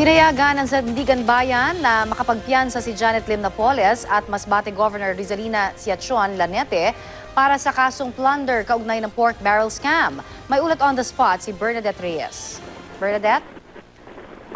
Pinayagan ng Sandigan Bayan na makapagpiyansa si Janet Lim Napoles at Masbate Governor Rizalina Ciacion Lanete para sa kasong plunder kaugnay ng pork barrel scam. May ulat on the spot si Bernadette Reyes. Bernadette?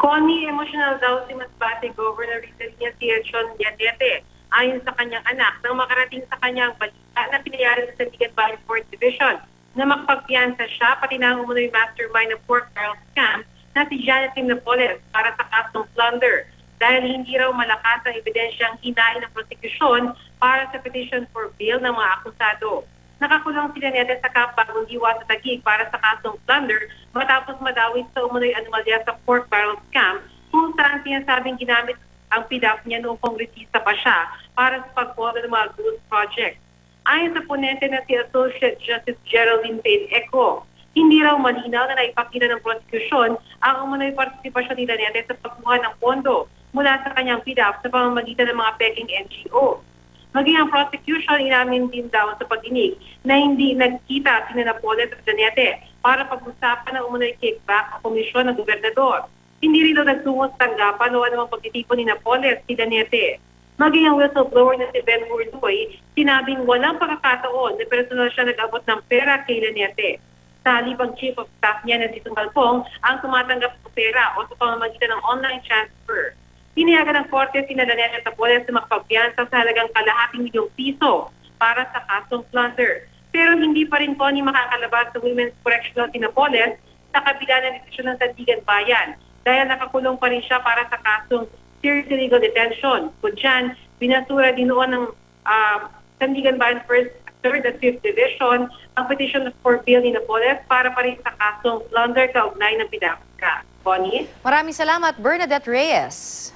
Connie, emotional daw si Masbate Governor Rizalina Ciacion Lanete ayon sa kanyang anak nang makarating sa kanyang balita na pinayagan sa Sandigan Bayan 4th Division na makapagpiyansa siya pati na umunoy mastermind ng pork barrel scam na si Janet Lim Napoles para sa kasong plunder dahil hindi raw malakas ang ebidensyang hinain ng prosekusyon para sa petition for bail ng mga akusado. Nakakulong si Lanete sa Camp Bagong Diwa sa Taguig para sa kasong plunder matapos madawit sa umunoy anomalya sa pork barrel scam kung saan sinasabing ginamit ang PDAP niya noong kongresista pa siya para sa pagboto ng mga good project. Ayon sa ponente na si Associate Justice Geraldine Payne Eco, hindi raw malinaw na naipakita ng prosekusyon ang umunoy partisipasyon ni Lanete sa pagkuha ng pondo mula sa kanyang PDAP sa pamamagitan ng mga peking NGO. Maging ang prosecution, inamin din daw sa pagdinig na hindi nagkita si Napoles at Lanete para pag-usapan ng umunoy kickback o komisyon ng gobernador. Hindi rin daw nagtungo sa tanggapan o anumang pagtitipon ni Napoles si Lanete. Maging ang whistleblower na si Ben Hurdoy, sinabing walang pagkakataon na personal siya nag-abot ng pera kay Lanete. Sa halip ang chief of staff niya na si Tumalpong ang tumatanggap ng pera o sa pamamagitan ng online transfer. Pinayagan ng korte si Lanete at Napoles na makapagpiyansa sa halagang ₱250,000 para sa kasong plunder. Pero hindi pa rin po ni makakalabas sa Women's Correctional si Napoles sa kabila ng desisyon ng Sandigan Bayan dahil nakakulong pa rin siya para sa kasong serious illegal detention. Kung dyan, binasura din noon ng Sandigan Bayan 1st, 3rd at 5th Division ang petition for bail ni Napoles para pa rin sa kasong plunder kaugnay ng PDAP. Connie? Maraming salamat, Bernadette Reyes.